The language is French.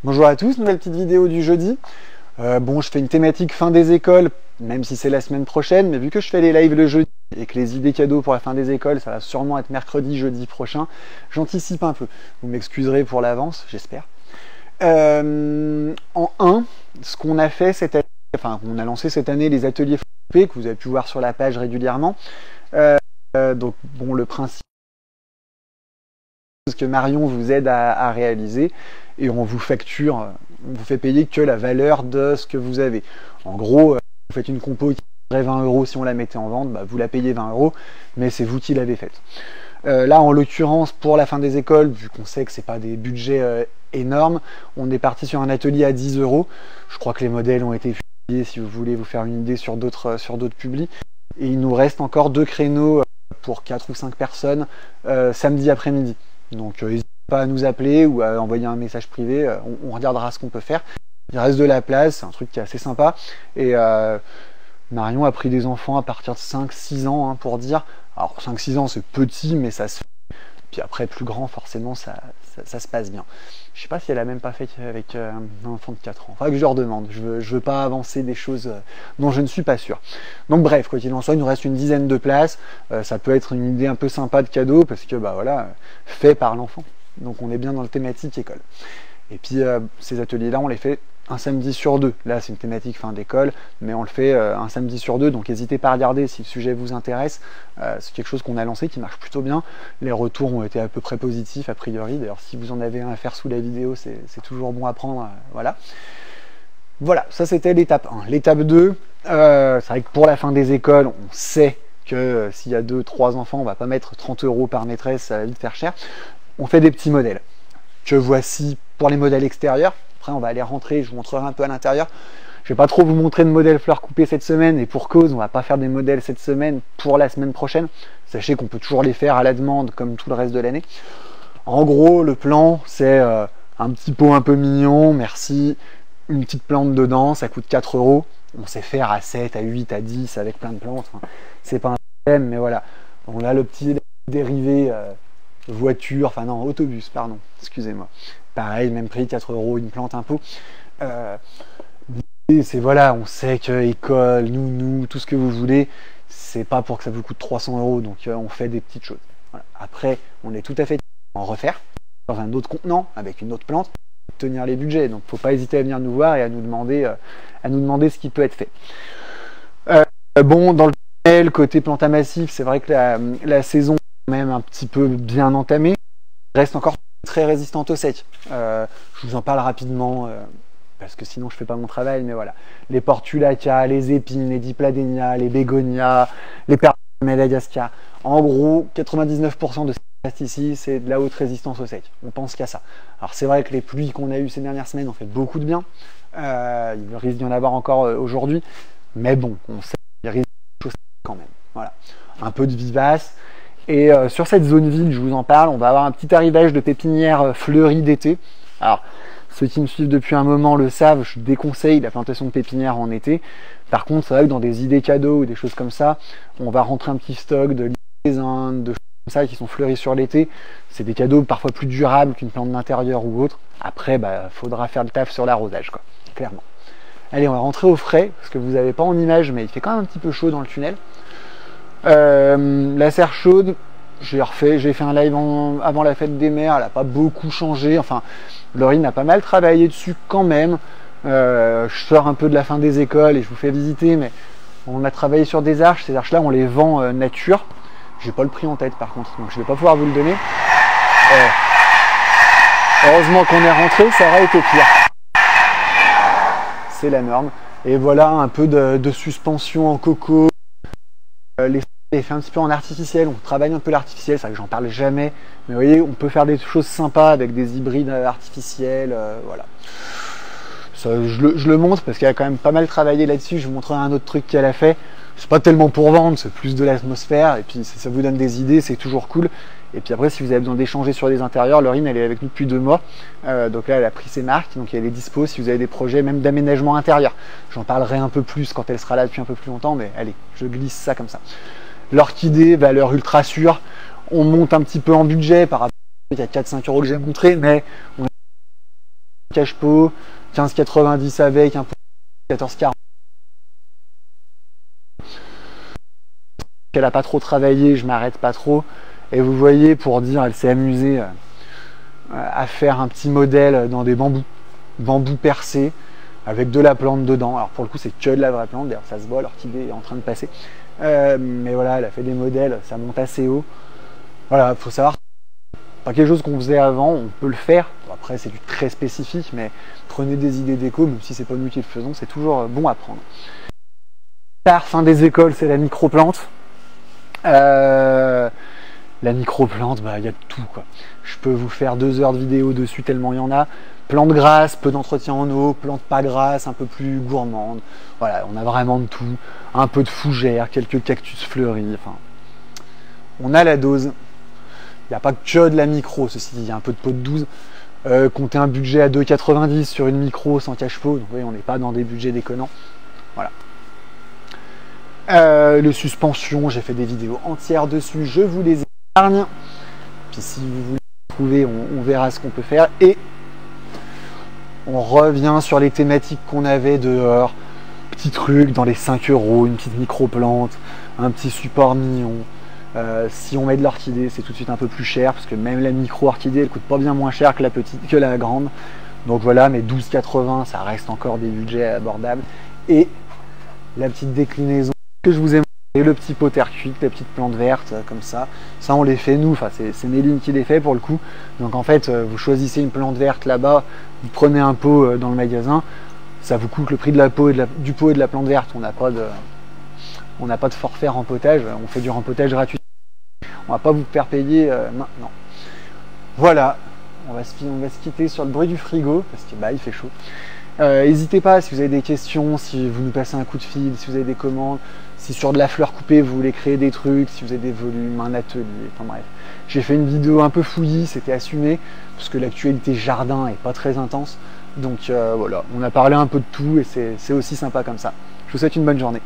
Bonjour à tous, nouvelle petite vidéo du jeudi. Bon, je fais une thématique fin des écoles, même si c'est la semaine prochaine, mais vu que je fais les lives le jeudi et que les idées cadeaux pour la fin des écoles, ça va sûrement être mercredi, jeudi prochain, j'anticipe un peu. Vous m'excuserez pour l'avance, j'espère. En 1, ce qu'on a fait cette année, enfin, on a lancé cette année les ateliers FP que vous avez pu voir sur la page régulièrement. Donc, bon, le principe que Marion vous aide à réaliser et on vous facture, on vous fait payer que la valeur de ce que vous avez. En gros, vous faites une compo qui coûterait 20 € si on la mettait en vente, bah, vous la payez 20 €, mais c'est vous qui l'avez faite. Là, en l'occurrence, pour la fin des écoles, vu qu'on sait que c'est pas des budgets énormes, on est parti sur un atelier à 10 €. Je crois que les modèles ont été publiés si vous voulez vous faire une idée sur d'autres publis. Et il nous reste encore 2 créneaux pour 4 ou 5 personnes samedi après-midi. Donc n'hésitez pas à nous appeler ou à envoyer un message privé, on regardera ce qu'on peut faire. Il reste de la place, c'est un truc qui est assez sympa. Et Marion a pris des enfants à partir de 5-6 ans, hein, pour dire. Alors 5-6 ans c'est petit, mais ça se fait. Puis après plus grand, forcément ça se passe bien. Je sais pas si elle a même pas fait avec un enfant de 4 ans. Enfin que je leur demande, je veux pas avancer des choses dont je ne suis pas sûr. Donc bref, quoi qu'il en soit, il nous reste une dizaine de places. Ça peut être une idée un peu sympa de cadeau parce que bah voilà, fait par l'enfant. Donc on est bien dans le thématique école. Et puis ces ateliers-là, on les fait un samedi sur 2. Là, c'est une thématique fin d'école, mais on le fait un samedi sur 2. Donc n'hésitez pas à regarder si le sujet vous intéresse. C'est quelque chose qu'on a lancé qui marche plutôt bien. Les retours ont été à peu près positifs a priori. D'ailleurs, si vous en avez un à faire sous la vidéo, c'est toujours bon à prendre. Voilà. Voilà, ça c'était l'étape 1. L'étape 2, c'est vrai que pour la fin des écoles, on sait que s'il y a 2-3 enfants, on va pas mettre 30 € par maîtresse, ça va vite faire cher. On fait des petits modèles que voici pour les modèles extérieurs. Après on va aller rentrer, je vous montrerai un peu à l'intérieur. Je vais pas trop vous montrer de modèles fleurs coupées cette semaine, et pour cause, on va pas faire des modèles cette semaine pour la semaine prochaine. Sachez qu'on peut toujours les faire à la demande comme tout le reste de l'année. En gros, le plan c'est un petit pot un peu mignon, merci, une petite plante dedans, ça coûte 4 €. On sait faire à 7, à 8, à 10 avec plein de plantes, enfin, c'est pas un problème, mais voilà. On a le petit dérivé voiture, enfin non, autobus, pardon, excusez-moi. Pareil, même prix, 4 € une plante, un pot. C'est voilà, on sait que école, nounou, tout ce que vous voulez, c'est pas pour que ça vous coûte 300 €, donc on fait des petites choses. Voilà. Après, on est tout à fait en refaire dans un autre contenant avec une autre plante, tenir les budgets. Donc, faut pas hésiter à venir nous voir et à nous demander ce qui peut être fait. Bon, dans le tunnel, côté planta massif, c'est vrai que la saison est même un petit peu bien entamée. Elle reste encore très résistante au sec. Je vous en parle rapidement parce que sinon je fais pas mon travail, mais voilà. Les portulacas, les épines, les dipladénias, les bégonias, les Madagascar. En gros, 99% de ce qui reste ici, c'est de la haute résistance au sec. On pense qu'à ça. Alors c'est vrai que les pluies qu'on a eues ces dernières semaines ont fait beaucoup de bien. Il risque d'y en avoir encore aujourd'hui. Mais bon, on sait qu'il risque de choses quand même. Voilà. Un peu de vivace. Et sur cette zone vide, je vous en parle, on va avoir un petit arrivage de pépinières fleuries d'été. Alors, ceux qui me suivent depuis un moment le savent, je déconseille la plantation de pépinières en été. Par contre, c'est vrai que dans des idées cadeaux ou des choses comme ça, on va rentrer un petit stock de lysandes, de choses comme ça qui sont fleuries sur l'été. C'est des cadeaux parfois plus durables qu'une plante d'intérieur ou autre. Après, bah, faudra faire le taf sur l'arrosage, quoi, clairement. Allez, on va rentrer au frais, parce que vous n'avez pas en image, mais il fait quand même un petit peu chaud dans le tunnel. La serre chaude, j'ai fait un live avant la fête des mères, elle n'a pas beaucoup changé. Enfin, Laurine a pas mal travaillé dessus quand même. Je sors un peu de la fin des écoles et je vous fais visiter, mais on a travaillé sur des arches. Ces arches là on les vend nature. J'ai pas le prix en tête par contre, donc je vais pas pouvoir vous le donner. Heureusement qu'on est rentré, ça aurait été pire. C'est la norme. Et voilà un peu de suspension en coco. Les fait un petit peu en artificiel, on travaille un peu l'artificiel, c'est vrai que j'en parle jamais, mais vous voyez, on peut faire des choses sympas avec des hybrides artificiels, voilà. Ça, je le montre parce qu'elle a quand même pas mal travaillé là-dessus. Je vous montrerai un autre truc qu'elle a fait. C'est pas tellement pour vendre, c'est plus de l'atmosphère, et puis ça vous donne des idées, c'est toujours cool. Et puis après, si vous avez besoin d'échanger sur des intérieurs, Laurine, elle est avec nous depuis 2 mois. Donc là, elle a pris ses marques, donc elle est dispo si vous avez des projets même d'aménagement intérieur. J'en parlerai un peu plus quand elle sera là depuis un peu plus longtemps, mais allez, je glisse ça comme ça. L'orchidée, valeur ultra sûre. On monte un petit peu en budget par rapport à 4-5 € que j'ai montré, mais on cache-pot, 15,90 avec, un peu 14,40. Elle a pas trop travaillé, je m'arrête pas trop. Et vous voyez, pour dire, elle s'est amusée à faire un petit modèle dans des bambous percés avec de la plante dedans. Alors pour le coup, c'est que de la vraie plante. D'ailleurs, ça se voit, l'orchidée est en train de passer. Mais voilà, elle a fait des modèles, ça monte assez haut. Voilà, il faut savoir, pas quelque chose qu'on faisait avant, on peut le faire. Après, c'est du très spécifique, mais prenez des idées déco, même si c'est pas nous qui le faisons, c'est toujours bon à prendre. La fin des écoles, c'est la microplante. La microplante, bah, y a de tout, quoi. Je peux vous faire 2 heures de vidéo dessus tellement il y en a. Plantes grasses, peu d'entretien en eau, plantes pas grasses, un peu plus gourmandes. Voilà, on a vraiment de tout. Un peu de fougères, quelques cactus fleuris. Enfin, on a la dose. Il n'y a pas que de la micro, ceci dit, il y a un peu de pot de 12. Comptez un budget à 2,90 sur une micro sans cache-pot. Donc, vous voyez, on n'est pas dans des budgets déconnants. Voilà. Les suspensions, j'ai fait des vidéos entières dessus, je vous les épargne. Puis si vous voulez trouver, on verra ce qu'on peut faire. Et on revient sur les thématiques qu'on avait dehors. Petit truc dans les 5 €, une petite micro-plante, un petit support mignon. Si on met de l'orchidée, c'est tout de suite un peu plus cher, parce que même la micro-orchidée, elle coûte pas bien moins cher que la petite, que la grande. Donc voilà, mais 12,80, ça reste encore des budgets abordables. Et la petite déclinaison que je vous ai montré, le petit pot terre cuite, les petites plantes vertes, comme ça. Ça, on les fait nous, enfin c'est Méline qui les fait pour le coup. Donc en fait, vous choisissez une plante verte là-bas, vous prenez un pot dans le magasin, ça vous coûte le prix de la peau du pot et de la plante verte. On n'a pas de forfait rempotage, on fait du rempotage gratuit. On va pas vous faire payer maintenant. Voilà, on va se quitter sur le bruit du frigo, parce que bah, il fait chaud. N'hésitez pas si vous avez des questions, si vous nous passez un coup de fil, si vous avez des commandes, si sur de la fleur coupée vous voulez créer des trucs, si vous avez des volumes, un atelier, enfin bref. J'ai fait une vidéo un peu fouillie, c'était assumé, parce que l'actualité jardin est pas très intense. Donc voilà, on a parlé un peu de tout et c'est aussi sympa comme ça. Je vous souhaite une bonne journée.